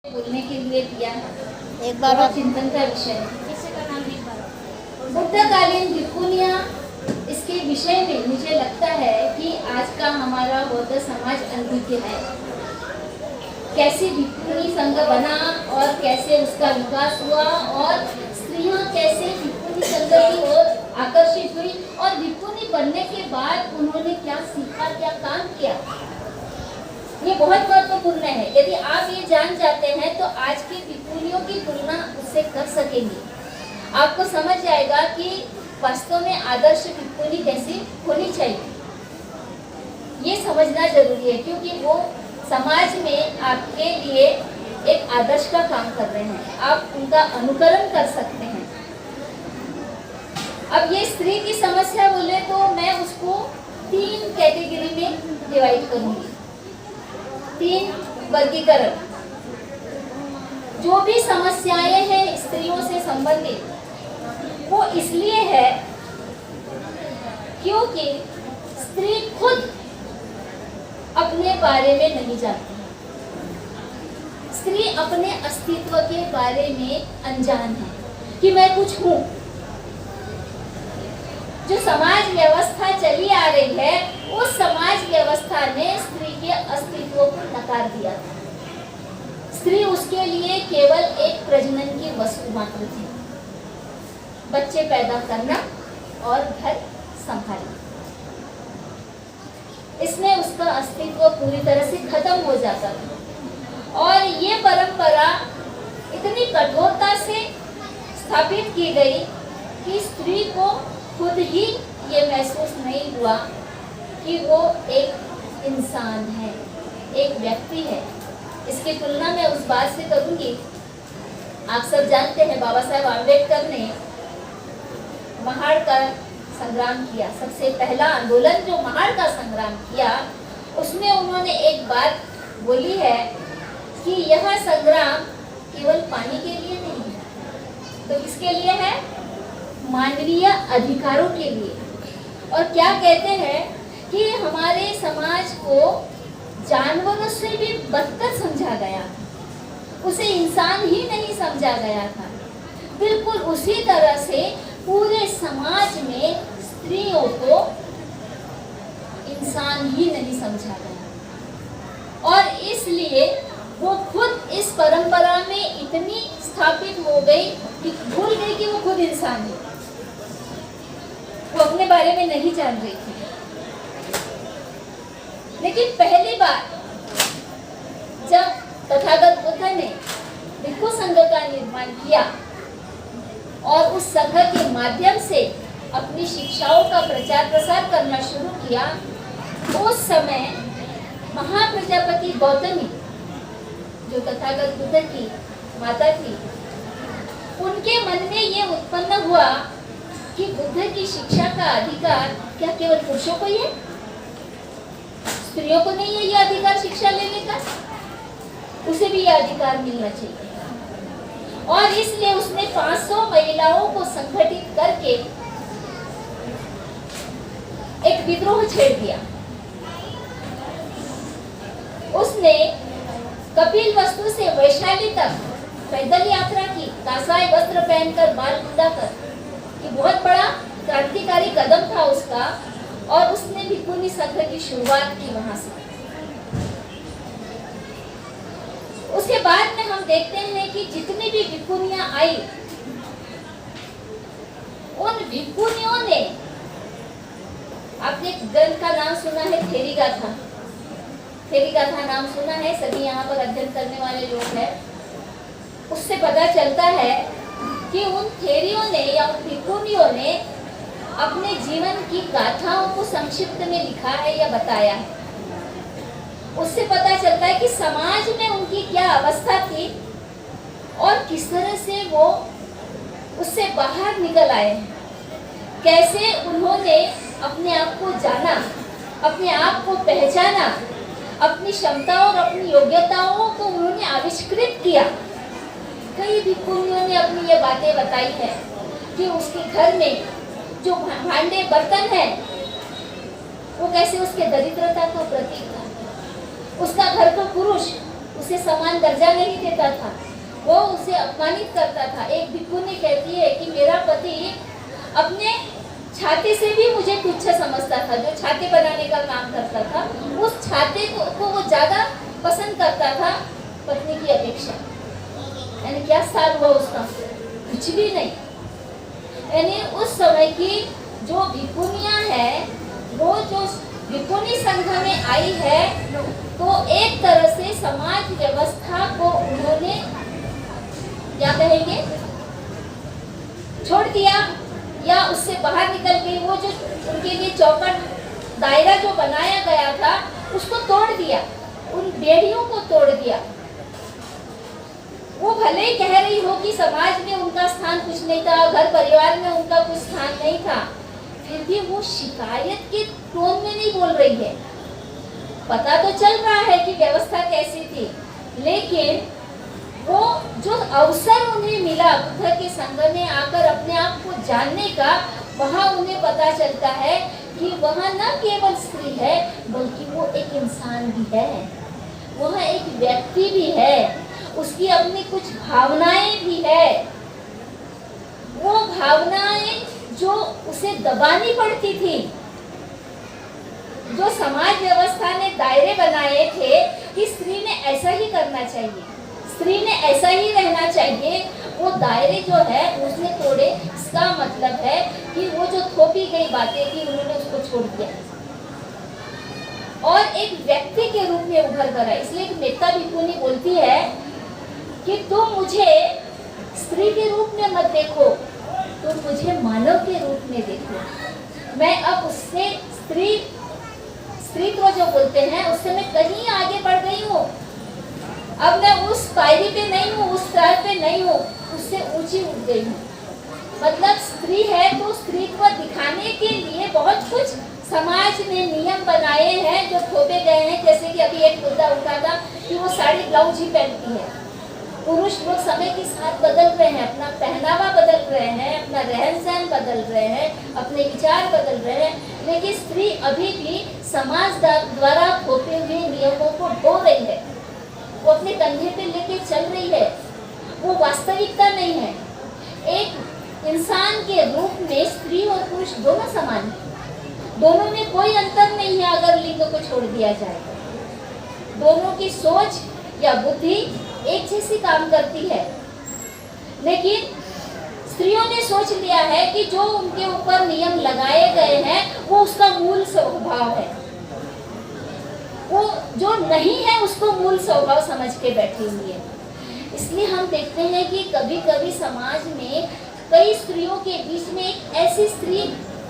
बोलने के लिए दिया एक बार और चिंतन का विषय बुद्धकालीन भिक्षुनियाँ। इसके विषय में मुझे लगता है कि आज का हमारा बौद्ध समाज अद्वितीय है। कैसे भिक्षुनी संघ बना और कैसे उसका विकास हुआ और स्त्रियां कैसे भिक्षुनी संघ की ओर आकर्षित हुई और भिक्षुनी बनने के बाद उन्होंने क्या सीखा, क्या काम किया, ये बहुत महत्वपूर्ण है। यदि आप ये जान जाते हैं तो आज की भिक्षुनियों की तुलना उससे कर सकेंगे। आपको समझ जाएगा कि वास्तव में आदर्श भिक्षुनी कैसी होनी चाहिए। ये समझना जरूरी है क्योंकि वो समाज में आपके लिए एक आदर्श का काम कर रहे हैं, आप उनका अनुकरण कर सकते हैं। अब ये स्त्री की समस्या बोले तो मैं उसको 3 कैटेगरी में डिवाइड करूंगी, 3 वर्गीकरण। जो भी समस्याएं हैं स्त्रियों से संबंधित वो इसलिए है क्योंकि स्त्री खुद अपने बारे में नहीं जानती, स्त्री अपने अस्तित्व के बारे में अनजान है कि मैं कुछ हूं। जो समाज व्यवस्था चली आ रही है उस समाज व्यवस्था ने स्त्री के अस्तित्व को नकार दिया था। स्त्री उसके लिए केवल एक प्रजनन की वस्तु मात्र थी, बच्चे पैदा करना और घर संभालना। इसमें उसका अस्तित्व पूरी तरह से खत्म हो जाता था और ये परंपरा इतनी कठोरता से स्थापित की गई कि स्त्री को खुद ही ये महसूस नहीं हुआ कि वो एक इंसान है, एक व्यक्ति है। इसकी तुलना मैं उस बात से करूंगी, आप सब जानते हैं बाबा साहेब आम्बेडकर ने महाड़ का संग्राम किया। सबसे पहला आंदोलन जो महाड़ का संग्राम किया उसमें उन्होंने एक बात बोली है कि यह संग्राम केवल पानी के लिए नहीं है, तो किसके लिए है? मानवीय अधिकारों के लिए। और क्या कहते हैं कि हमारे समाज को जानवरों से भी बदतर समझा गया था, उसे इंसान ही नहीं समझा गया था। बिल्कुल उसी तरह से पूरे समाज में स्त्रियों को इंसान ही नहीं समझा गया और इसलिए वो खुद इस परंपरा में इतनी स्थापित हो गई कि भूल गई कि वो खुद इंसान है। वो अपने बारे में नहीं जान रही थी। लेकिन पहली बार जब तथागत बुद्ध ने भिक्षु संघ का निर्माण किया और उस संघ के माध्यम से अपनी शिक्षाओं का प्रचार प्रसार करना शुरू किया, उस समय महाप्रजापति गौतमी जो तथागत बुद्ध की माता थी, उनके मन में ये उत्पन्न हुआ कि बुद्ध की शिक्षा का अधिकार क्या केवल पुरुषों को ही है? स्त्रियों को नहीं है ये अधिकार शिक्षा लेने का? उसे भी यह अधिकार मिलना चाहिए। और इसलिए उसने 500 महिलाओं को संगठित करके एक विद्रोह छेड़ दिया। उसने कपिलवस्तु से वैशाली तक पैदल यात्रा की, कासाई वस्त्र पहनकर, बाल मुंडाकर। ये बहुत बड़ा क्रांतिकारी कदम था उसका और उसने भिक्षुनी संघ की शुरुआत की वहां से। उसके बाद में हम देखते हैं कि जितनी भी भिक्षुनियां आई, उन भिक्षुनियों ने, आपने ग्रंथ का नाम सुना है थेरी गाथा, थेरी गाथा नाम सुना है, सभी यहाँ पर अध्ययन करने वाले लोग हैं। उससे पता चलता है कि उन थेरियों ने या उन भिक्षुनियों ने अपने जीवन की गाथाओं को संक्षिप्त में लिखा है या बताया है। उससे पता चलता है कि समाज में उनकी क्या अवस्था थी और किस तरह से वो उससे बाहर निकल आए हैं, कैसे उन्होंने अपने आप को जाना, अपने आप को पहचाना, अपनी क्षमताओं और अपनी योग्यताओं को उन्होंने आविष्कृत किया। कई भिक्षुनियों ने अपनी ये बातें बताई है कि उसके घर में जो भांडे बर्तन हैं वो कैसे उसके दरिद्रता का प्रतीक था। उसका घर का पुरुष उसे समान दर्जा नहीं देता था, वो उसे अपमानित करता था। एक भिक्षुनी कहती है कि मेरा पति अपने छाते से भी मुझे तुच्छ समझता था, जो छाते बनाने का काम करता था, उस छाते को वो ज्यादा पसंद करता था पत्नी की अपेक्षा। यानी क्या साल हुआ उसका? कुछ भी नहीं। यानी उस समय की जो भिक्षुनियां है, वो जो भिक्षुनी संघ में आई है, तो एक तरह से समाज व्यवस्था को उन्होंने क्या कहेंगे छोड़ दिया या उससे बाहर निकल गई। वो जो उनके लिए चौकट दायरा जो बनाया गया था उसको तोड़ दिया, उन बेड़ियों को तोड़ दिया। वो भले ही कह रही हो कि समाज में उनका स्थान कुछ नहीं था, घर परिवार में उनका कुछ स्थान नहीं था, फिर भी वो शिकायत के टोन में नहीं बोल रही है। पता तो चल रहा है कि व्यवस्था कैसी थी, लेकिन वो जो अवसर उन्हें मिला बुद्ध के संग में आकर अपने आप को जानने का, वहाँ उन्हें पता चलता है कि वहाँ न केवल स्त्री है बल्कि वो एक इंसान भी है, वह एक व्यक्ति भी है, उसकी अपनी कुछ भावनाएं भी है। वो भावनाएं जो उसे दबानी पड़ती थी, जो समाज व्यवस्था ने दायरे बनाए थे कि स्त्री ने ऐसा ही करना चाहिए, स्त्री ने ऐसा ही रहना चाहिए, वो दायरे जो है उसने तोड़े। इसका मतलब है कि वो जो थोपी गई बातें थी उन्होंने उसको छोड़ दिया और एक व्यक्ति के रूप में उभर कर आए। इसलिए एक मेत्ता भिक्षुनी बोलती है कि तुम मुझे स्त्री के रूप में मत देखो, तुम मुझे मानव के रूप में देखो। मैं अब उससे स्त्रीत्व जो बोलते हैं उससे मैं कहीं आगे बढ़ गई हूँ। अब मैं उस पायरी पे नहीं हूँ, उस स्तर पे नहीं हूँ, उससे ऊंची उठ गई हूँ। मतलब स्त्री है तो स्त्रीत्व दिखाने के लिए बहुत कुछ समाज ने नियम बनाए हैं जो थोपे गए हैं। जैसे कि अभी एक मुद्दा उठा था कि वो साड़ी ब्लाउज ही पहनती है। पुरुष लोग समय के साथ बदल रहे हैं, अपना पहनावा बदल रहे हैं, अपना रहन सहन बदल रहे हैं, अपने विचार बदल रहे हैं, लेकिन स्त्री अभी भी समाज द्वारा थोपे हुए नियमों को ढो रही है, वो अपने कंधे पे लेके चल रही है। वो वास्तविकता नहीं है। एक इंसान के रूप में स्त्री और पुरुष दोनों समान हैं, दोनों में कोई अंतर नहीं है। अगर लिंग को छोड़ दिया जाए, दोनों की सोच या बुद्धि एक जैसी काम करती है, लेकिन स्त्रियों ने सोच लिया है कि जो उनके ऊपर नियम लगाए गए हैं वो उसका मूल स्वभाव है, वो जो नहीं है उसको मूल स्वभाव समझ के बैठी हुई है। इसलिए हम देखते हैं कि कभी कभी समाज में कई स्त्रियों के बीच में एक ऐसी स्त्री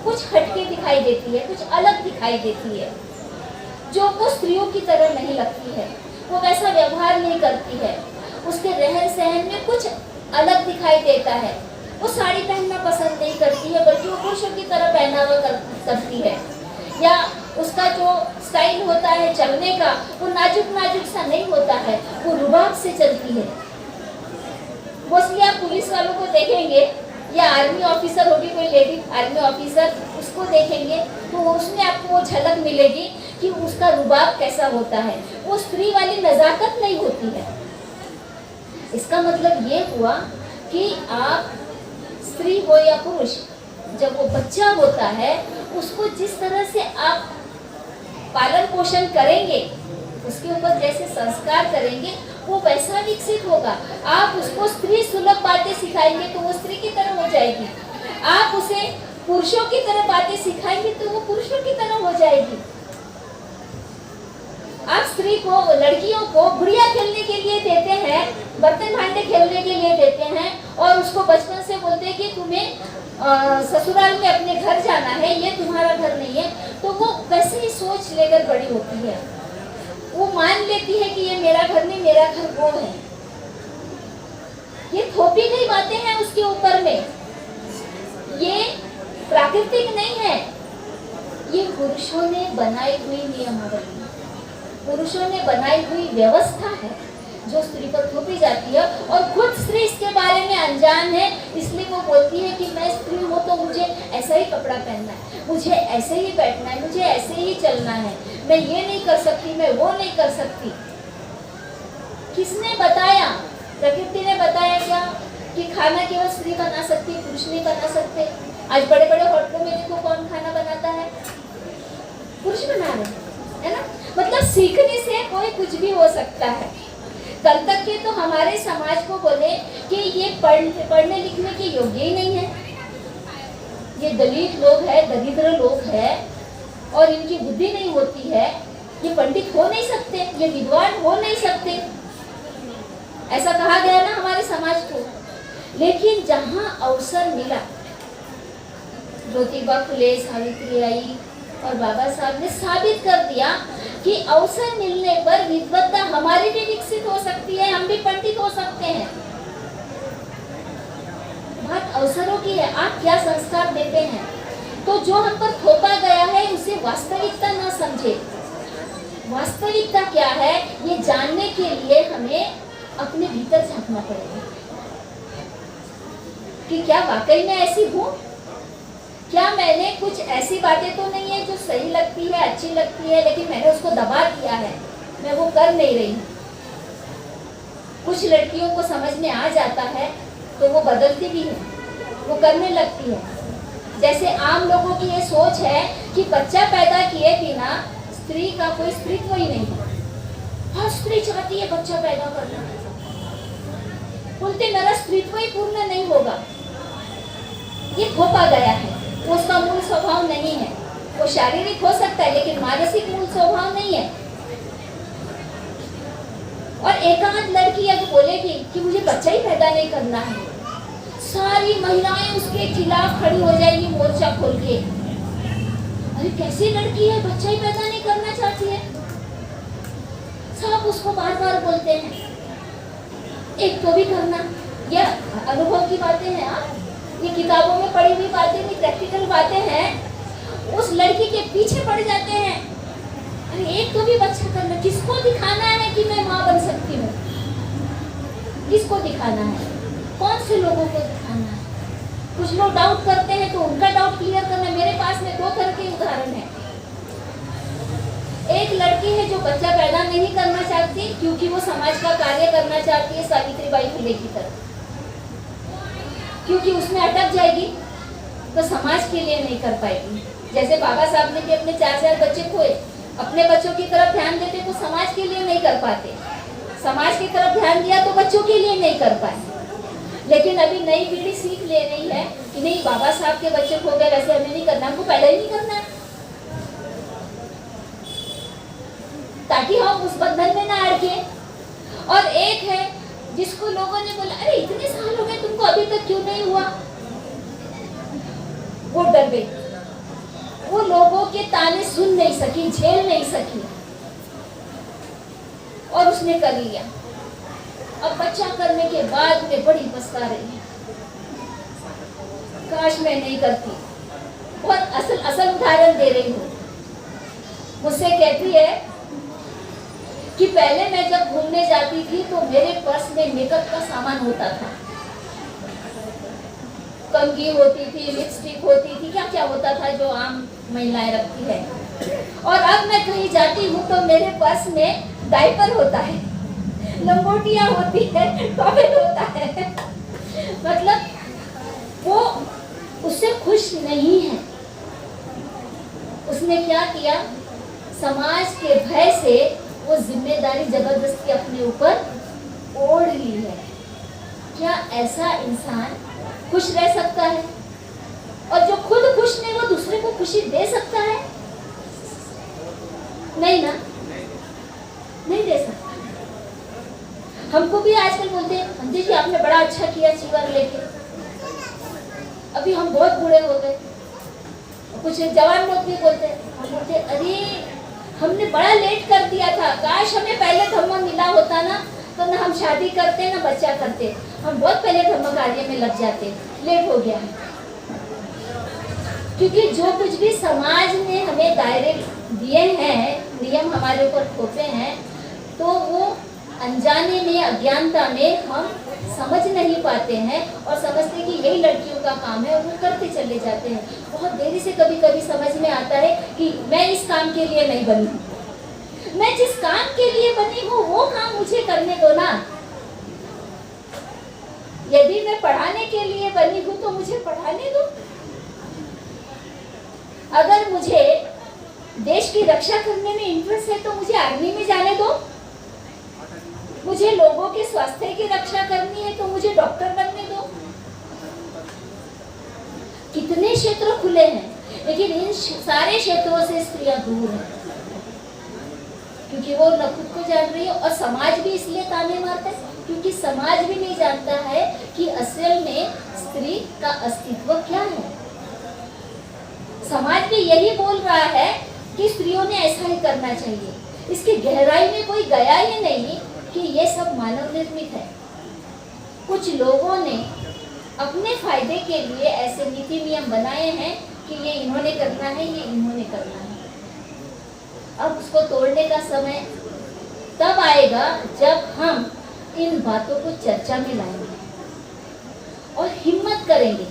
कुछ हटके दिखाई देती है, कुछ अलग दिखाई देती है, जो वो स्त्रियों की तरह नहीं लगती है, वो वैसा व्यवहार नहीं करती है, उसके रहन सहन में कुछ अलग दिखाई देता है। वो साड़ी पहनना पसंद नहीं करती है बल्कि वो पुरुषों की तरह पहनावा करती है, या उसका जो स्टाइल होता है चलने का वो नाजुक नाजुक सा नहीं होता है, वो रुबाब से चलती है। मोस्टली आप पुलिस वालों को देखेंगे या आर्मी ऑफिसर होगी, कोई लेडी आर्मी ऑफिसर, उसको देखेंगे तो उसमें आपको वो झलक मिलेगी कि उसका रुबाब कैसा होता है। वो स्त्री वाली नजाकत नहीं होती है। इसका मतलब ये हुआ कि आप स्त्री हो या पुरुष, जब वो बच्चा होता है उसको जिस तरह से आप पालन पोषण करेंगे, उसके ऊपर जैसे संस्कार करेंगे वो वैसा विकसित होगा। आप उसको स्त्री सुलभ बातें सिखाएंगे तो वो स्त्री की तरह हो जाएगी, आप उसे पुरुषों की तरह बातें सिखाएंगे तो वो पुरुषों की तरह हो जाएगी। आप स्त्री को, लड़कियों को गुड़िया खेलने के लिए देते हैं, बर्तन भांडे खेलने के लिए देते हैं और उसको बचपन से बोलते हैं कि तुम्हें ससुराल में अपने घर जाना है, ये तुम्हारा घर नहीं है, तो वो वैसे ही सोच लेकर बड़ी होती है। वो मान लेती है कि ये मेरा घर नहीं, मेरा घर वो है। ये थोपी गई बातें हैं उसके ऊपर में, ये प्राकृतिक नहीं है, ये पुरुषों ने बनाई हुई नियमावली, पुरुषों ने बनाई हुई व्यवस्था है जो स्त्री पर थोपी जाती है। और खुद स्त्री इसके बारे में अनजान है, इसलिए वो बोलती है कि मैं स्त्री हूँ तो मुझे ऐसा ही कपड़ा पहनना है, मुझे ऐसे ही बैठना है, मुझे ऐसे ही चलना है, मैं ये नहीं कर सकती, मैं वो नहीं कर सकती। किसने बताया? प्रकृति ने बताया क्या कि खाना केवल स्त्री बना सकती, पुरुष नहीं बना सकते? आज बड़े बड़े होटलों में देखो कौन खाना बनाता है, पुरुष बना रहे हैं, है ना। मतलब सीखने से कोई कुछ भी हो सकता है। कल तक के तो हमारे समाज को बोले कि ये पढ़ने लिखने के योग्य ही नहीं है, ये दलित लोग है, दरिद्र लोग है और इनकी बुद्धि नहीं होती है, ये पंडित हो नहीं सकते, ये विद्वान हो नहीं सकते, ऐसा कहा गया ना हमारे समाज को। लेकिन जहां अवसर मिला, ज्योतिबा फुले, सावित्री आई और बाबा साहब ने साबित कर दिया कि अवसर मिलने पर विद्वत्ता हमारी भी विकसित हो सकती है, हम भी पंडित हो सकते हैं। बात अवसरों की है, आप क्या संस्कार देते हैं। तो जो हम पर थोपा गया है उसे वास्तविकता ना समझे। वास्तविकता क्या है ये जानने के लिए हमें अपने भीतर झांकना पड़ेगा कि क्या वाकई में ऐसी हूँ, क्या मैंने कुछ ऐसी बातें तो नहीं है जो सही लगती है, अच्छी लगती है, लेकिन मैंने उसको दबा दिया है, मैं वो कर नहीं रही हूँ। कुछ लड़कियों को समझ में आ जाता है तो वो बदलती भी है, वो करने लगती है। जैसे आम लोगों की ये सोच है कि बच्चा पैदा किए बिना स्त्री का कोई स्त्रीत्व ही नहीं है। हर स्त्री चाहती है बच्चा पैदा करना, बोलते मेरा स्त्रीत्व ही पूर्ण नहीं होगा। ये थोपा गया है, वो उसका मूल स्वभाव नहीं है। वो शारीरिक हो सकता है लेकिन मानसिक मूल स्वभाव नहीं है। और एकांत लड़की अगर बोलेगी कि मुझे बच्चा ही पैदा नहीं करना है, सारी महिलाएं उसके खिलाफ खड़ी हो जाएगी मोर्चा खोल के। अरे कैसी लड़की है, बच्चा ही पैदा नहीं करना चाहती है। सब उसको बार बार बोलते हैं, एक तो भी करना। यह अनुभव की बातें हैं, ये किताबों में पढ़ी हुई बातें नहीं, प्रैक्टिकल बातें हैं। उस लड़की के पीछे पड़ जाते हैं, अरे एक तो भी बच्चा करना। किसको दिखाना है कि मैं माँ बन सकती हूँ? किसको दिखाना है? कौन से लोगों को दिखाना है? कुछ लोग डाउट करते हैं तो उनका डाउट क्लियर करना। मेरे पास में 2 तरह के उदाहरण है। एक लड़की है जो बच्चा पैदा नहीं करना चाहती क्योंकि वो समाज का कार्य करना चाहती है, सावित्रीबाई फुले की तरह, क्योंकि उसमें अटक जाएगी तो समाज के लिए नहीं कर पाएगी। जैसे बाबा साहब ने भी अपने 4 बच्चे खोए, अपने बच्चों की तरफ ध्यान देते तो समाज के लिए नहीं कर पाते, समाज की तरफ ध्यान दिया तो बच्चों के लिए नहीं कर पाए। लेकिन अभी नई पीढ़ी सीख ले रही है कि नहीं, बाबा साहब के बच्चे खो गए, वैसे हमें नहीं करना, हमको पैदा ही नहीं करना है, ताकि हम उस बंधन में ना अड़के। और एक है जिसको लोगों ने बोला अरे इतने साल हो गए तुमको अभी तक क्यों नहीं हुआ, वो डर गई, वो लोगों के ताने सुन नहीं सकी, झेल नहीं सकी और उसने कर लिया। अब बच्चा करने के बाद में बड़ी पछता रही है, काश मैं नहीं करती। बहुत असल उदाहरण दे रही हूँ। मुझसे कहती है कि पहले मैं जब घूमने जाती थी तो मेरे पर्स में मेकअप का सामान होता था, कंघी होती थी, लिपस्टिक होती थी, क्या क्या होता था जो आम महिलाएं रखती है। और अब मैं कहीं जाती हूँ तो मेरे पर्स में डायपर होता है, लंगोटियां होती है, टॉवेल होता है। मतलब वो उससे खुश नहीं है। उसने क्या किया, समाज के भय से वो जिम्मेदारी जबरदस्ती अपने ऊपर ओढ़ ली है। क्या ऐसा इंसान खुश रह सकता है? और जो खुद खुश नहीं वो दूसरे को खुशी दे सकता है? नहीं ना, नहीं दे सकता। हमको भी आजकल बोलते हैं अंजलि जी आपने बड़ा अच्छा किया चीवर लेके, अभी हम बहुत बूढ़े हो गए। कुछ जवान लोग भी बोलते हैं, हम बोलते अरे हमने बड़ा लेट कर दिया था, काश हमें पहले धम्म मिला होता ना, तो ना हम शादी करते ना बच्चा करते, हम बहुत पहले धम्म कार्य में लग जाते, लेट हो गया। क्योंकि जो कुछ भी समाज ने हमें दायरे दिए हैं, नियम हमारे ऊपर थोपे हैं, तो वो अनजाने में, अज्ञानता में हम समझ नहीं पाते हैं और समझते कि यही लड़कियों का काम है और वो करते चले जाते हैं। बहुत देरी से कभी कभी समझ में आता है कि मैं इस काम के लिए नहीं बनी, मैं जिस काम के लिए बनी हूँ वो काम मुझे करने दो ना। यदि मैं पढ़ाने के लिए बनी हूँ तो मुझे पढ़ाने दो। अगर मुझे देश की रक्षा करने में इंटरेस्ट है तो मुझे आर्मी में जाने दो। मुझे लोगों के स्वास्थ्य की रक्षा करनी है तो मुझे डॉक्टर बनने दो। कितने क्षेत्र खुले हैं, लेकिन इन सारे क्षेत्रों से स्त्रियां दूर हैं, क्योंकि वो न खुद को जान रही है और समाज भी इसलिए ताने मारता है क्योंकि समाज भी नहीं जानता है कि असल में स्त्री का अस्तित्व क्या है। समाज भी यही बोल रहा है कि स्त्रियों ने ऐसा ही करना चाहिए। इसकी गहराई में कोई गया ही नहीं कि ये सब मानव निर्मित है। कुछ लोगों ने अपने फायदे के लिए ऐसे नीति नियम बनाए हैं कि ये इन्होंने करना है, ये इन्होंने करना है। अब उसको तोड़ने का समय तब आएगा जब हम इन बातों को चर्चा में लाएंगे और हिम्मत करेंगे।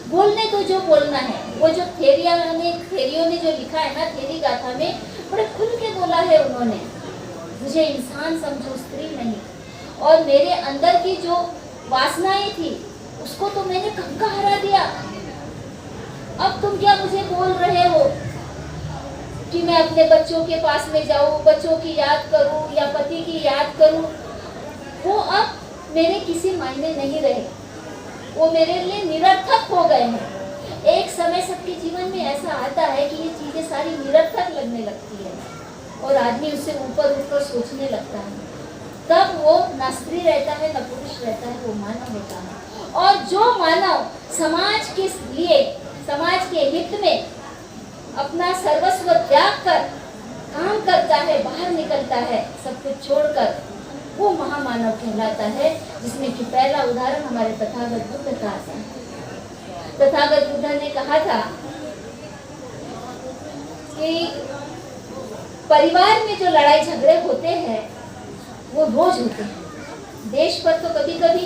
बोलने तो जो बोलना है, वो जो थेरियों ने जो लिखा है ना, थेरी गाथा में बड़े खुल के बोला है उन्होंने, मुझे इंसान समझो, स्त्री नहीं। और मेरे अंदर की जो वासनाएं थी उसको तो मैंने कब का हरा दिया। अब तुम क्या मुझे बोल रहे हो कि मैं अपने बच्चों के पास में जाऊं, बच्चों की याद करूं या पति की याद करूं। वो अब मेरे किसी मायने नहीं रहे, वो मेरे लिए निरर्थक हो गए हैं। एक समय सबके जीवन में ऐसा आता है कि ये चीजें सारी निरर्थक लगने लगती है और आदमी उससे ऊपर उठकर सोचने लगता है। तब वो न स्त्री रहता है न पुरुष रहता है, वो मानव होता है। और जो मानव समाज के लिए, समाज के हित में अपना सर्वस्व त्याग कर काम करता है, बाहर निकलता है सब कुछ छोड़कर, वो महामानव कहलाता है। जिसमें कि पहला उदाहरण हमारे तथागत बुद्ध का आता है। तथागत बुद्ध ने कहा था कि परिवार में जो लड़ाई झगड़े होते हैं वो रोज होते हैं। देश पर तो कभी कभी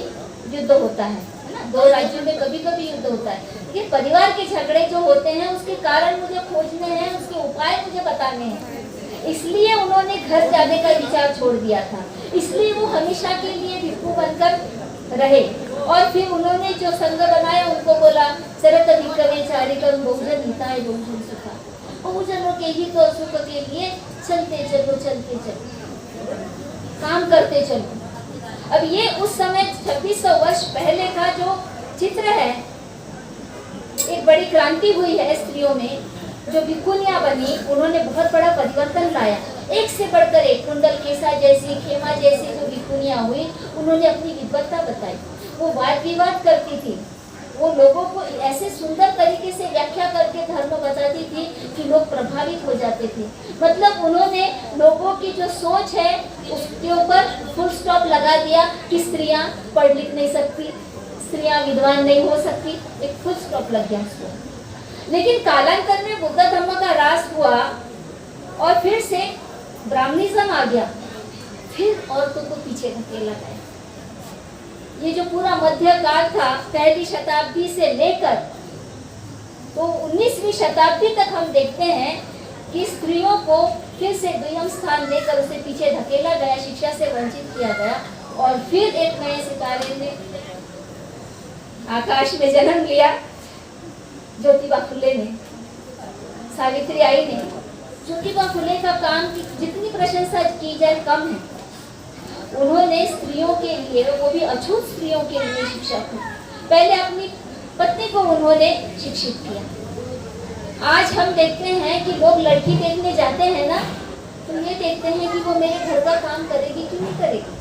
युद्ध होता है ना, दो राज्यों में कभी कभी युद्ध होता है, लेकिन परिवार के झगड़े जो होते हैं उसके कारण मुझे खोजने हैं, उसके उपाय मुझे बताने हैं। इसलिए उन्होंने घर जाने का विचार छोड़ दिया था, इसलिए वो हमेशा के लिए भिक्षु बनकर रहे। और फिर उन्होंने जो संघ बनाया उनको बोला सरत भिक्षवे चारिकम बहुजन हिताय बहुजन सुखा, बहुजनों के हित और सुख के लिए चलते चलो, चलते चलो, काम करते चलो। अब ये उस समय 2600 वर्ष पहले का जो चित्र है, एक बड़ी क्रांति हुई है स्त्रियों में। जो भिक्षुनियां बनी उन्होंने बहुत बड़ा परिवर्तन लाया, एक से बढ़कर एक। कुंडल केसा जैसी, खेमा जैसी जो भिक्षुनियां हुई, उन्होंने अपनी विद्वत्ता बताई। वो वाद विवाद करती थी, वो लोगों को ऐसे सुंदर तरीके से व्याख्या करके धर्म बताती थी कि लोग प्रभावित हो जाते थे। मतलब उन्होंने लोगों की जो सोच है उसके ऊपर फुल स्टॉप लगा दिया कि स्त्रियां पढ़ लिख नहीं सकती, स्त्रियां विद्वान नहीं हो सकती, एक फुल स्टॉप लग गया उसको। लेकिन कालांतर में बुद्ध धर्म का ह्रास हुआ और फिर से ब्राह्मणिज्म आ गया, फिर औरतों को पीछे धकेला गया। ये जो पूरा मध्य काल था, पहली शताब्दी से लेकर तो 19वीं शताब्दी तक हम देखते हैं कि स्त्रियों को फिर से दुय्यम स्थान देकर उसे पीछे धकेला गया, शिक्षा से वंचित किया गया। और फिर एक नए सितारे ने आकाश में जन्म लिया, ज्योतिबा फुले ने, सावित्री आई ने। ज्योतिबा फुले का काम की जितनी प्रशंसा की जाए कम है। उन्होंने स्त्रियों के लिए, वो भी अछूत स्त्रियों के लिए शिक्षा की। पहले अपनी पत्नी को उन्होंने शिक्षित किया। आज हम देखते हैं कि लोग लड़की देखने जाते हैं ना, तो ये देखते हैं कि वो मेरे घर का काम करेगी कि नहीं करेगी,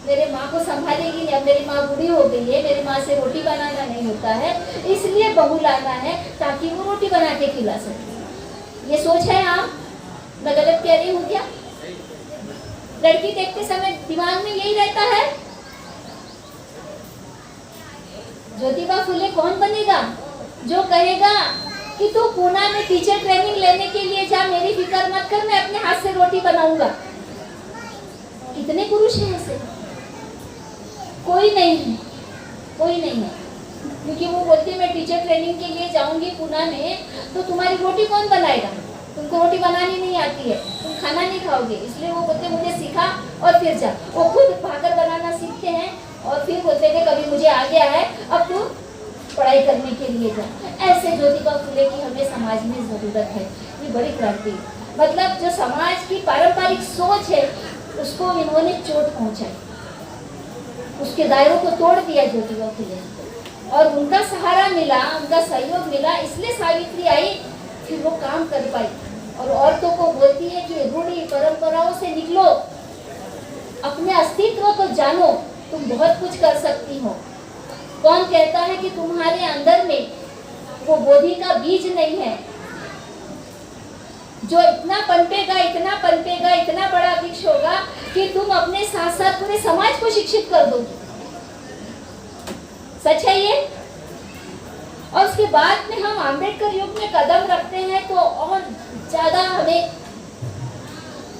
मेरे माँ को संभालेगी नहीं। अब मेरी माँ बूढ़ी हो गई है, मेरी माँ से रोटी बनाना नहीं होता है, इसलिए बहू लाना है ताकि वो रोटी बना के खिला सके। ये सोच है आप, मैं गलत कह रही हूँ क्या? लड़की देखते समय दिमाग में यही रहता है। ज्योतिबा फुले कौन बनेगा? जो कहेगा कि तू पूना में टीचर ट्रेनिंग लेने के लिए जा, मेरी फिक्र मत कर, मैं अपने हाथ से रोटी बनाऊंगा। कितने पुरुष हैं ऐसे? कोई नहीं है, कोई नहीं है। क्योंकि वो बोलती मैं टीचर ट्रेनिंग के लिए जाऊंगी पूना में, तो तुम्हारी रोटी कौन बनाएगा? तुमको रोटी बनानी नहीं आती है, तुम खाना नहीं खाओगे, इसलिए वो बोलते मुझे सिखा और फिर जा। वो खुद भाकर बनाना सीखते हैं और फिर बोलते थे कभी मुझे आ गया है, अब तू पढ़ाई करने के लिए जा। ऐसे ज्योतिबा फुले की हमें समाज में ज़रूरत है। ये बड़ी क्रांति, मतलब जो समाज की पारंपरिक सोच है उसको इन्होंने चोट पहुंचाई, उसके दायरों को तोड़ दिया ज्योतिबा फुले, और उनका सहारा मिला, उनका सहयोग मिला, इसलिए सावित्री आई, फिर वो काम कर पाई। और औरतों को बोलती है कि रूढ़ी परंपराओं से निकलो, अपने अस्तित्व को जानो, तुम बहुत कुछ कर सकती हो। कौन कहता है कि तुम्हारे अंदर में वो बोधि का बीज नहीं है जो इतना पनपेगा, इतना पनपेगा, इतना बड़ा वृक्ष होगा कि तुम अपने साथ साथ पूरे समाज को शिक्षित कर दोगे। सच है ये। और उसके बाद में हम आम्बेडकर युग में कदम रखते हैं तो और ज्यादा हमें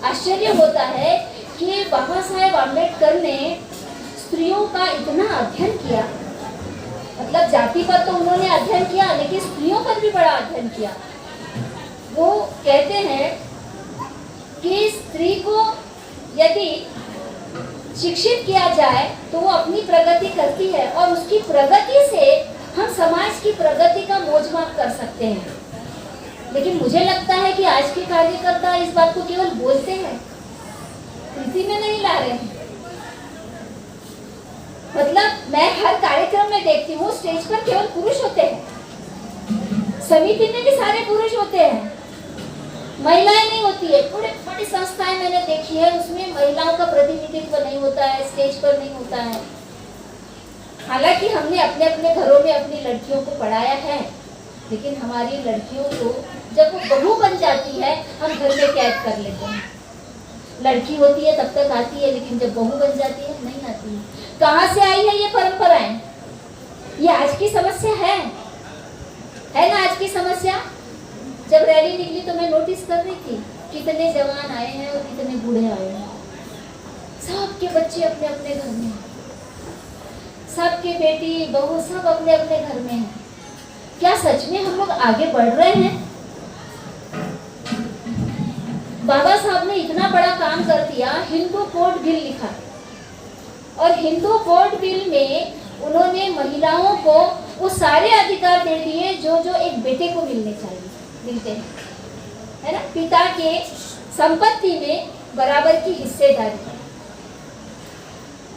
आश्चर्य होता है कि बाबा साहेब आम्बेडकर ने स्त्रियों का इतना अध्ययन किया, मतलब जाति पर तो उन्होंने अध्ययन किया लेकिन स्त्रियों पर भी बड़ा अध्ययन किया। वो कहते हैं कि स्त्री को यदि शिक्षित किया जाए तो वो अपनी प्रगति करती है और उसकी प्रगति से हम समाज की प्रगति का मोजमाप कर सकते हैं। लेकिन मुझे लगता है कि आज के कार्यकर्ता इस बात को केवल बोलते हैं, कृति में नहीं ला रहे हैं। मतलब मैं हर कार्यक्रम में देखती हूँ स्टेज पर केवल पुरुष होते हैं, समिति में भी सारे पुरुष होते हैं, महिलाएं नहीं होती है। बड़ी बड़ी संस्थाएं मैंने देखी है उसमें महिलाओं का प्रतिनिधित्व नहीं होता है, स्टेज पर नहीं होता है। हालांकि हमने अपने अपने घरों में अपनी लड़कियों को पढ़ाया है, लेकिन हमारी लड़कियों को जब वो बहू बन जाती है हम घर में कैद कर लेते हैं। लड़की होती है तब तक आती है, लेकिन जब बहू बन जाती है नहीं आती है। कहाँ से आई है ये परंपराएं? ये आज की समस्या है ना आज की समस्या। जब रैली निकली तो मैं नोटिस कर रही थी कितने जवान आए हैं और कितने बूढ़े आए हैं। सबके बच्चे अपने अपने घर में, सबके बेटी बहू सब अपने अपने घर में हैं। क्या सच में हम लोग आगे बढ़ रहे हैं? बाबा साहब ने इतना बड़ा काम कर दिया, हिंदू कोड बिल लिखा और हिंदू कोड बिल में उन्होंने महिलाओं को वो सारे अधिकार दे दिए जो जो एक बेटे को मिलने चाहिए, मिलते हैं, है ना। पिता के संपत्ति में बराबर की हिस्सेदारी।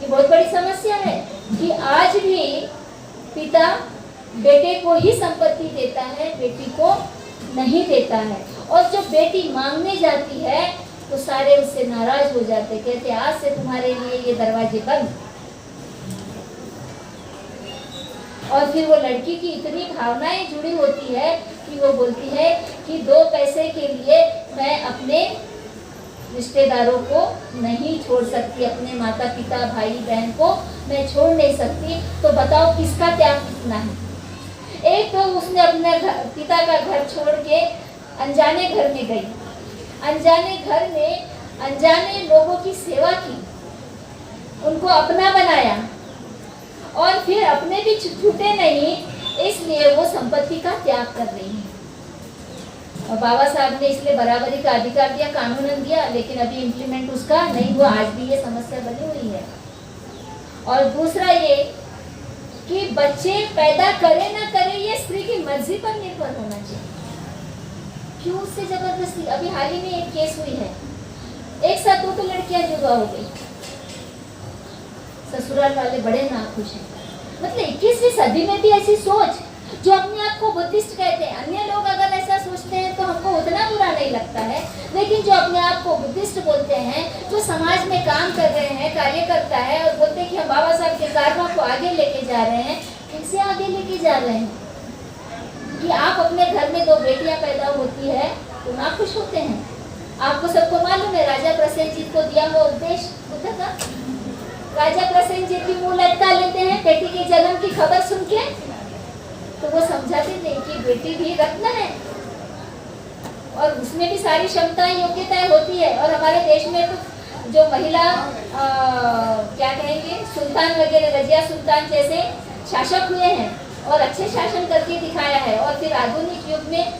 ये बहुत बड़ी समस्या है कि आज भी पिता बेटे को ही संपत्ति देता है, बेटी को नहीं देता है। और जब बेटी मांगने जाती है तो सारे उससे नाराज हो जाते, कहते आज से तुम्हारे लिए ये दरवाजे बंद। और फिर वो लड़की की इतनी भावनाएं जुड़ी होती है कि वो बोलती है कि 2 पैसे के लिए मैं अपने रिश्तेदारों को नहीं छोड़ सकती, अपने माता पिता भाई बहन को मैं छोड़ नहीं सकती। तो बताओ किसका त्याग कितना है। एक तो उसने अपने पिता का घर छोड़ के अनजाने घर में गई, अनजाने घर में अनजाने लोगों की सेवा की, उनको अपना बनाया और फिर अपने भी छूटे नहीं, इसलिए वो संपत्ति का त्याग कर रही है। और बाबा साहब ने इसलिए बराबरी का अधिकार दिया, कानून दिया, लेकिन अभी इम्प्लीमेंट उसका नहीं हुआ। आज भी ये समस्या बनी हुई है। और दूसरा ये कि बच्चे पैदा करे ना करे ये स्त्री की मर्जी पर निर्भर होना चाहिए। क्यों उससे जबरदस्ती? अभी हाल ही में एक केस हुई है, एक साथ 2 लड़कियां जुदा हो गई। ससुराल वाले बड़े नाखुश हैं। मतलब 21वीं सदी में भी ऐसी सोच, जो अपने आप को बुद्धिस्ट कहते हैं। अन्य लोग अगर ऐसा सोचते हैं तो हमको उतना बुरा नहीं लगता है, लेकिन जो अपने आप को बुद्धिस्ट बोलते हैं, जो समाज में काम कर रहे हैं, कार्यकर्ता है और बोलते हैं कि हम बाबा साहब के कारवा को आगे लेके जा रहे हैं, कैसे आगे लेके जा रहे हैं? कि आप अपने घर में 2 बेटियां पैदा होती है तो नाखुश होते हैं। आपको सबको मालूम है राजा प्रसेनजीत को दिया हुआ उपदेश बुद्ध का। राजा प्रसेनजीत भी मुंह लटका लेते हैं बेटी के जन्म की खबर सुन के, तो वो समझाते थे कि बेटी भी रत्न है और उसमें भी सारी क्षमताएं योग्यताएं होती है। और हमारे देश में तो जो महिला क्या कहेंगे सुल्तान वगैरह, रजिया सुल्तान जैसे शासक हुए हैं और अच्छे शासन करके दिखाया है। और फिर आधुनिक युग में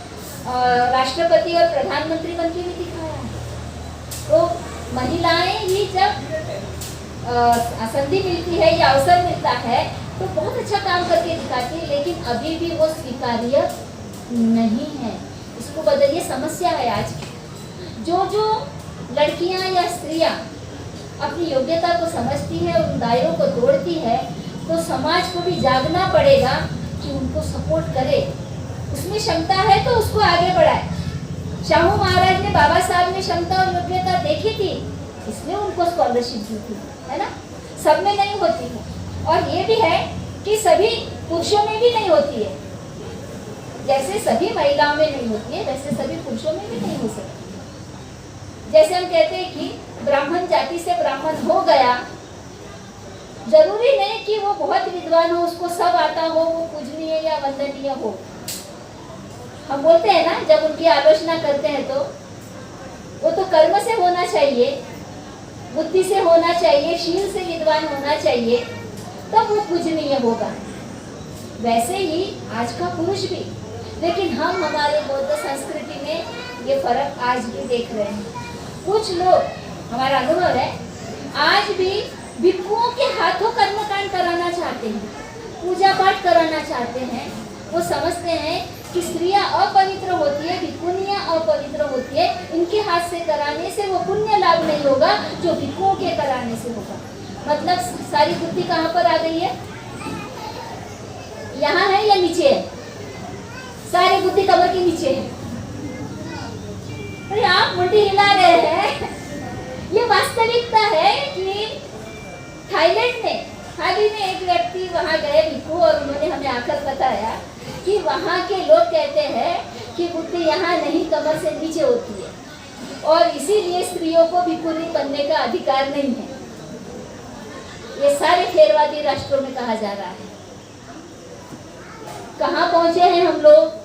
राष्ट्रपति और प्रधानमंत्री बन के भी दिखाया है। तो महिलाएं ही जब संधि मिलती है या अवसर मिलता है तो बहुत अच्छा काम करके दिखाती है, लेकिन अभी भी वो स्वीकार्य नहीं है। इसको बदलिए, समस्या है आज की। जो लड़कियां या स्त्रियां अपनी योग्यता को समझती है और उन दायरों को तोड़ती है, तो समाज को भी जागना पड़ेगा कि उनको सपोर्ट करे। उसमें क्षमता है तो उसको आगे बढ़ाए। शाहू महाराज ने, बाबा साहब ने क्षमता और योग्यता देखी थी, इसलिए उनको स्कॉलरशिप दी थी, है ना। सब में नहीं होती है, और ये भी है कि सभी पुरुषों में भी नहीं होती है। जैसे सभी महिलाओं में नहीं होती है, वैसे सभी पुरुषों में भी नहीं हो सकती। जैसे हम कहते हैं कि ब्राह्मण जाति से ब्राह्मण हो गया, जरूरी नहीं कि वो बहुत विद्वान हो, उसको सब आता हो, वो पूजनीय या वंदनीय हो। हम बोलते हैं ना, जब उनकी आलोचना करते हैं तो वो तो कर्म से होना चाहिए, बुद्धि से होना चाहिए, शील से विद्वान होना चाहिए, तब वो पूजनीय होगा। वैसे ही आज का पुरुष भी, लेकिन हम हमारे बौद्ध संस्कृति में ये फर्क आज भी देख रहे हैं। कुछ लोग, हमारा अनुभव है, आज भी भिक्षुओं के हाथों कर्मकांड कराना चाहते हैं, पूजा पाठ कराना चाहते हैं। वो समझते हैं कि स्त्रियां अपवित्र होती है, भिक्षुनियां अपवित्र होती है, इनके हाथ से कराने से वो पुण्य लाभ नहीं होगा जो भिक्षुओं के कराने से होगा। मतलब सारी बुद्धि कहाँ पर आ गई है? यहाँ है या नीचे है? सारी बुद्धि कमर के नीचे है। अरे आप मुंडी हिला रहे हैं। ये वास्तविकता है कि थाईलैंड में हाल ही में एक व्यक्ति वहां गए भिक्षु, और उन्होंने हमें आकर बताया कि वहां के लोग कहते हैं कि बुद्धि यहाँ नहीं, कमर से नीचे होती है, और इसीलिए स्त्रियों को भिक्षुनी बनने का अधिकार नहीं है। ये सारे थेरवादी राष्ट्रों में कहा जा रहा है। कहाँ पहुंचे हैं हम लोग?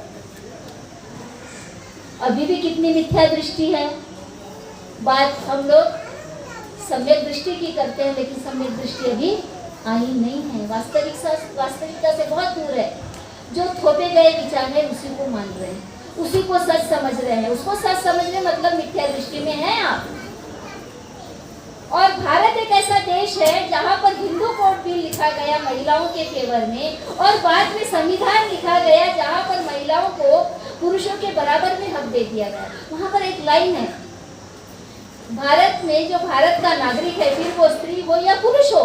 अभी भी कितनी मिथ्या दृष्टि है। बात हम लोग सम्यक दृष्टि की करते हैं, लेकिन सम्यक दृष्टि अभी आई नहीं है। वास्तविकता से बहुत दूर है। जो थोपे गए विचार है उसी को मान रहे हैं, उसी को सच समझ रहे हैं। उसको सच समझने मतलब मिथ्या दृष्टि में है आप। और भारत एक ऐसा देश है जहाँ पर हिंदू कोड बिल लिखा गया महिलाओं के फेवर में, और बाद में संविधान लिखा गया जहाँ पर महिलाओं को पुरुषों के बराबर में हक दे दिया गया। वहाँ पर एक लाइन है, भारत में जो भारत का नागरिक है, फिर वो स्त्री हो या पुरुष हो,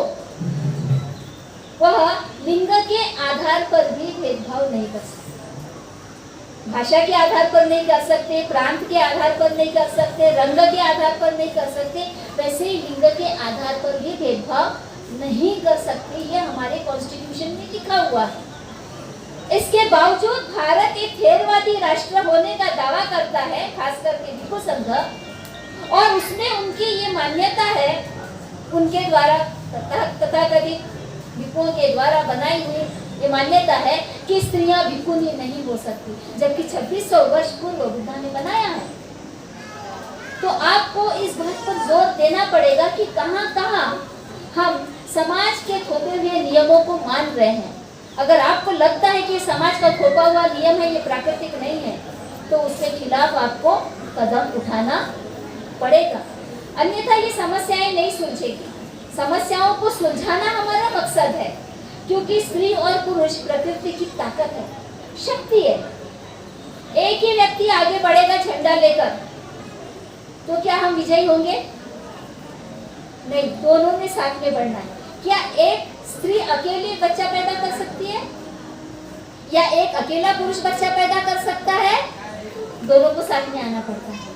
वह लिंग के आधार पर भी भेदभाव नहीं कर सकते। भाषा के आधार पर नहीं कर सकते, प्रांत के आधार पर नहीं कर सकते, रंग के आधार पर नहीं कर सकते, वैसे ही लिंग के आधार पर भी भेदभाव नहीं कर सकते। ये हमारे कॉन्स्टिट्यूशन में लिखा हुआ है। इसके बावजूद भारत एक थेरवादी राष्ट्र होने का दावा करता है, खास करके भिक्षु संघ, और उसमें उनकी ये मान्यता है, उनके द्वारा तथाकथित भिक्षुओं के द्वारा बनाई हुई ये मान्यता है कि स्त्रियां भिक्षुनी नहीं हो सकती, जबकि 2600 वर्ष पूर्व बुद्धा ने बनाया है। तो आपको इस बात पर जोर देना पड़ेगा कि कहाँ हम समाज के थोपे हुए नियमों को मान रहे हैं। अगर आपको लगता है कि समाज का थोपा हुआ नियम है, ये प्राकृतिक नहीं है, तो उसके खिलाफ आपको कदम उठाना पड़ेगा, अन्यथा ये समस्याएं नहीं सुलझेगी। समस्याओं को सुलझाना हमारा मकसद है, क्योंकि स्त्री और पुरुष प्रकृति की ताकत है, शक्ति है। एक ही व्यक्ति आगे बढ़ेगा झंडा लेकर, तो क्या हम विजयी होंगे? नहीं, दोनों ने साथ में बढ़ना है। क्या एक स्त्री अकेले बच्चा पैदा कर सकती है, या एक अकेला पुरुष बच्चा पैदा कर सकता है? दोनों को साथ में आना पड़ता है।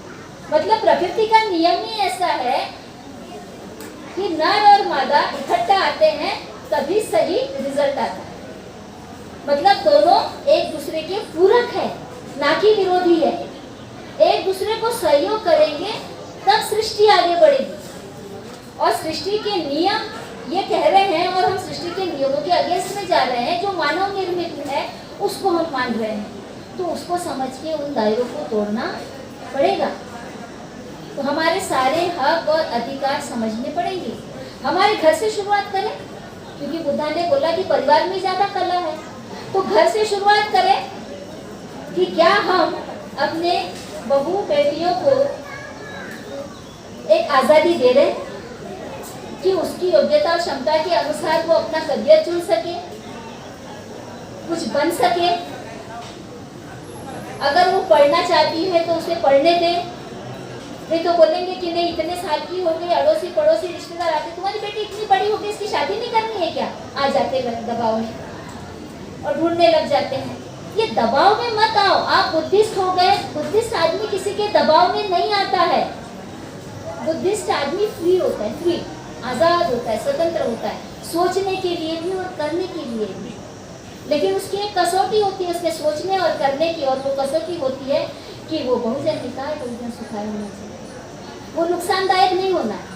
मतलब प्रकृति का नियम ही ऐसा है कि नर और मादा इकट्ठा आते हैं तभी सही रिजल्ट आता है। मतलब दोनों एक दूसरे के पूरक है, ना कि विरोधी है। एक दूसरे को सहयोग करेंगे तब सृष्टि आगे बढ़ेगी। और सृष्टि के नियम ये कह रहे हैं, और हम सृष्टि के नियमों के अगेंस्ट में जा रहे हैं। जो मानव निर्मित है उसको हम मान रहे हैं, तो उसको समझ के उन दायरों को तोड़ना पड़ेगा। तो हमारे सारे हक और अधिकार समझने पड़ेंगे। हमारे घर से शुरुआत करें, क्योंकि बुद्धा ने बोला कि परिवार में ज्यादा कला है। तो घर से शुरुआत करें कि क्या हम अपने बहू बेटियों को एक आज़ादी दे रहे कि उसकी योग्यता और क्षमता के अनुसार वो अपना करियर चुन सके, कुछ बन सके। अगर वो पढ़ना चाहती है तो उसे पढ़ने दें। नहीं तो बोलेंगे कि नहीं, इतने साल की हो गई, अड़ोसी पड़ोसी रिश्तेदार आते, तुम्हारी बेटी इतनी बड़ी हो गई, इसकी शादी नहीं करनी है क्या? आ जाते दबाव में और ढूंढने लग जाते हैं। ये दबाव में मत आओ, आप बुद्धिस्ट हो गए। बुद्धिस्ट आदमी किसी के दबाव में नहीं आता है। बुद्धिस्ट आदमी फ्री होता है, फ्री, आजाद होता है, स्वतंत्र होता है, सोचने के लिए भी और करने के लिए भी। लेकिन उसकी एक कसौटी होती है, उसके सोचने और करने की, और वो कसौटी होती है कि वो बहुजन हिताय बहुजन सुखाय होना चाहिए। वो नुकसानदायक नहीं होना है।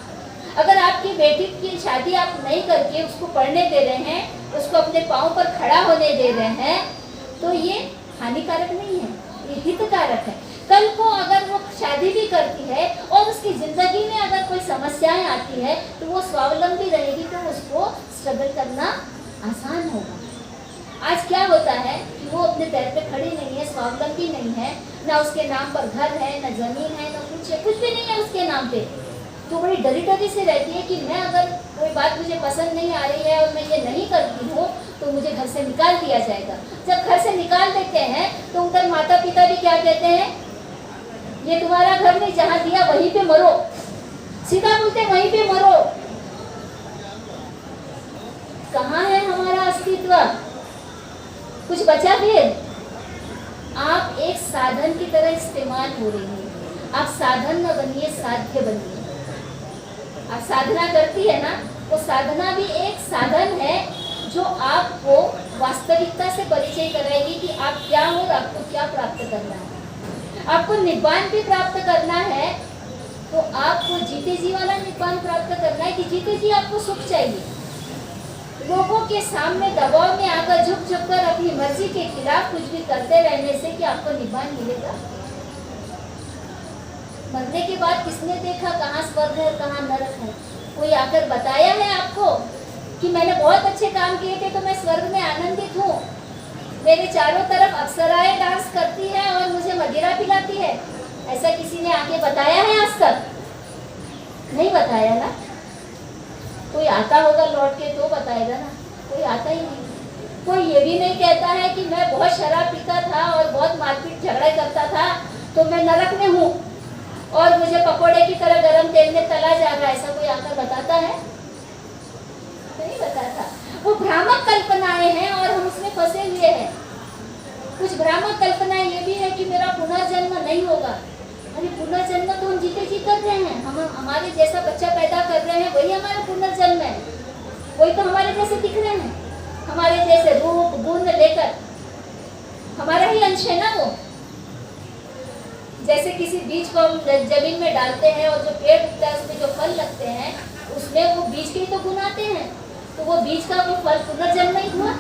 अगर आपकी बेटी की शादी आप नहीं करके उसको पढ़ने दे रहे हैं, उसको अपने पाँव पर खड़ा होने दे रहे हैं, तो ये हानिकारक नहीं है, ये हितकारक है। कल को अगर वो शादी भी करती है और उसकी जिंदगी में अगर कोई समस्याएं आती है तो वो स्वावलंबी रहेगी, तो उसको स्ट्रगल करना आसान होगा। आज क्या होता है कि वो अपने पैर पे खड़ी नहीं है, स्वावलंबी नहीं है, ना उसके नाम पर घर है, ना जमीन है, ना कुछ भी नहीं है उसके नाम पे। तो बड़ी डरी डरी से रहती है कि मैं अगर कोई बात मुझे पसंद नहीं आ रही है और मैं ये नहीं करती हूँ तो मुझे घर से निकाल दिया जाएगा। जब घर से निकाल देते हैं तो उधर माता पिता भी क्या कहते हैं, ये तुम्हारा घर नहीं, जहाँ दिया वहीं पे मरो। सीधा बोलते वहीं पे मरो। कहाँ है हमारा अस्तित्व? कुछ बचा फिर? आप एक साधन की तरह इस्तेमाल हो रही हैं। आप साधन न बनिए, साध्य बनिए। आप साधना करती है ना, वो साधना भी एक साधन है जो आपको वास्तविकता से परिचय कराएगी कि आप क्या हो और आपको क्या प्राप्त करना है। आपको निब्बान भी प्राप्त करना है तो आपको जीते जी वाला निब्बान प्राप्त करना है कि जीते जी आपको सुख चाहिए। लोगों के सामने दबाव में आकर झुक झुक कर अपनी मर्जी के खिलाफ कुछ भी करते रहने से कि आपको निब्बान मिलेगा? मरने के बाद किसने देखा कहाँ स्वर्ग है कहाँ नरक है? कोई आकर बताया है आपको कि मैंने बहुत अच्छे काम किए थे तो मैं स्वर्ग में आनंदित हूँ, मेरे चारों तरफ अप्सराएं डांस करती है और मुझे मदिरा पिलाती है? ऐसा किसी ने आके बताया है आज तक? नहीं बताया ना। कोई आता होगा लौट के तो बताएगा ना, कोई आता ही नहीं। कोई ये भी नहीं कहता है कि मैं बहुत शराब पीता था और बहुत मारपीट झगड़ा करता था तो मैं नरक में हूँ और मुझे पकोड़े की तरह गरम तेल में तला जा रहा है। ऐसा कोई आकर बताता है? नहीं बताता। वो भ्रामक कल्पनाएं हैं और हम उसमें फंसे हुए हैं। कुछ भ्रामक कल्पनाएं ये भी है कि मेरा पुनर्जन्म नहीं होगा। अरे पुनर्जन्म तो हम जीते जी कर रहे हैं। हम हमारे जैसा बच्चा पैदा कर रहे हैं, वही हमारा पुनर्जन्म है। वही तो हमारे जैसे दिख रहे हैं, हमारे जैसे रूप गुण लेकर, हमारा ही अंश है ना वो। जैसे किसी बीज को हम जमीन में डालते हैं और जो पेड़ उगता है उसमें जो फल लगते हैं उसमें वो बीज के ही तो गुण आते हैं, तो वो बीज का वो फल पुनर्जन्म ही हुआ।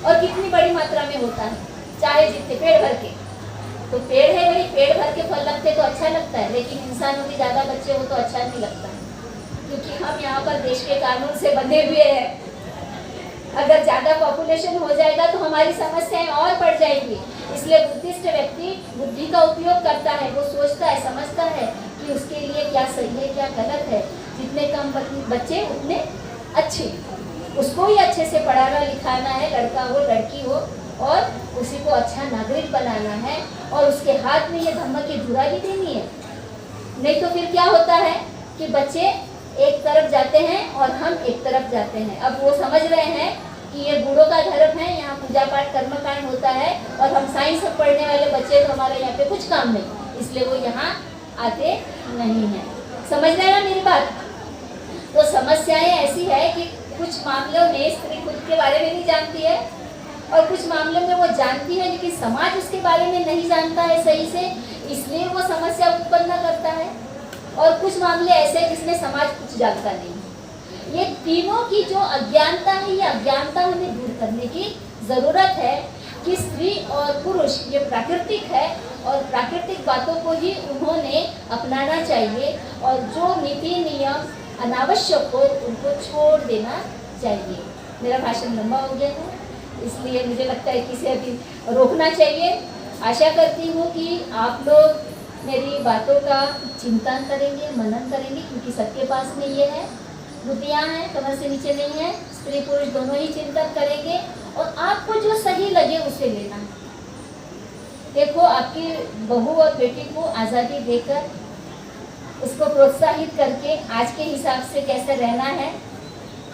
और कितनी बड़ी मात्रा में होता है, चाहे जितने पेड़ भर के, तो पेड़ है वही, पेड़ भर के फल लगते तो अच्छा लगता है, लेकिन इंसानों के ज्यादा बच्चे हो तो अच्छा नहीं लगता है, क्योंकि हम यहाँ पर देश के कानून से बंधे हुए हैं। अगर ज्यादा पॉपुलेशन हो जाएगा तो हमारी समस्याएं और बढ़ जाएंगी। इसलिए बुद्धिस्ट व्यक्ति बुद्धि का उपयोग करता है, वो सोचता है, समझता है कि उसके लिए क्या सही है क्या गलत है। जितने कम बच्चे उतने अच्छे, उसको ही अच्छे से पढ़ाना लिखाना है, लड़का हो लड़की हो, और उसी को अच्छा नागरिक बनाना है और उसके हाथ में ये धम्म की धुरा भी देनी है। नहीं तो फिर क्या होता है कि बच्चे एक तरफ जाते हैं और हम एक तरफ जाते हैं। अब वो समझ रहे हैं कि ये बूढ़ों का धर्म है, यहाँ पूजा पाठ कर्मकांड होता है और हम साइंस पढ़ने वाले बच्चे तो हमारे यहाँ पे कुछ काम नहीं, इसलिए वो यहाँ आते नहीं हैं। समझ रहे हैं ना मेरी बात? तो समस्याएं ऐसी है कि कुछ मामलों में स्त्री खुद के बारे में नहीं जानती है और कुछ मामलों में वो जानती है लेकिन समाज उसके बारे में नहीं जानता है सही से, इसलिए वो समस्या उत्पन्न करता है। और कुछ मामले ऐसे हैं जिसमें समाज कुछ जानता नहीं। ये तीनों की जो अज्ञानता है, ये अज्ञानता हमें दूर करने की जरूरत है कि स्त्री और पुरुष ये प्राकृतिक है और प्राकृतिक बातों को ही उन्होंने अपनाना चाहिए और जो नीति नियम अनावश्यक हो उनको छोड़ देना चाहिए। मेरा भाषण लंबा हो गया है, इसलिए मुझे लगता है कि इसे अभी रोकना चाहिए। आशा करती हूँ कि आप लोग मेरी बातों का चिंतन करेंगे, मनन करेंगे, क्योंकि सबके पास में ये है, बुद्धियाँ हैं, कमर से नीचे नहीं है, स्त्री पुरुष दोनों ही चिंतन करेंगे और आपको जो सही लगे उसे लेना है। देखो, आपकी बहू और बेटी को आज़ादी देकर उसको प्रोत्साहित करके आज के हिसाब से कैसे रहना है,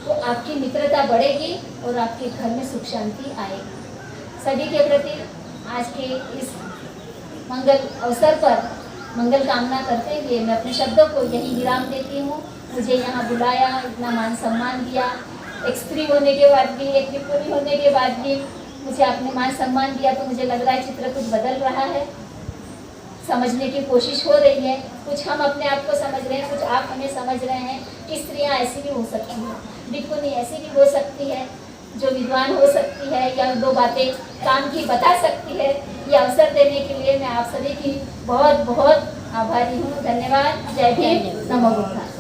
तो आपकी मित्रता बढ़ेगी और आपके घर में सुख शांति आएगी। सभी के प्रति आज के इस मंगल अवसर पर मंगल कामना करते हुए मैं अपने शब्दों को यही विराम देती हूँ। मुझे यहाँ बुलाया, इतना मान सम्मान दिया, एक स्त्री होने के बाद भी, एक विपुरी होने के बाद भी मुझे आपने मान सम्मान दिया, तो मुझे लग रहा है चित्र कुछ बदल रहा है, समझने की कोशिश हो रही है। कुछ हम अपने आप को समझ रहे हैं, कुछ आप हमें समझ रहे हैं कि स्त्रियाँ ऐसी भी हो सकती हैं, विपुनी ऐसी भी हो सकती है, जो विद्वान हो सकती है या दो बातें काम की बता सकती है। ये अवसर देने के लिए मैं आप सभी की बहुत बहुत आभारी हूँ। धन्यवाद। जय भीम, नमो बुद्धाय।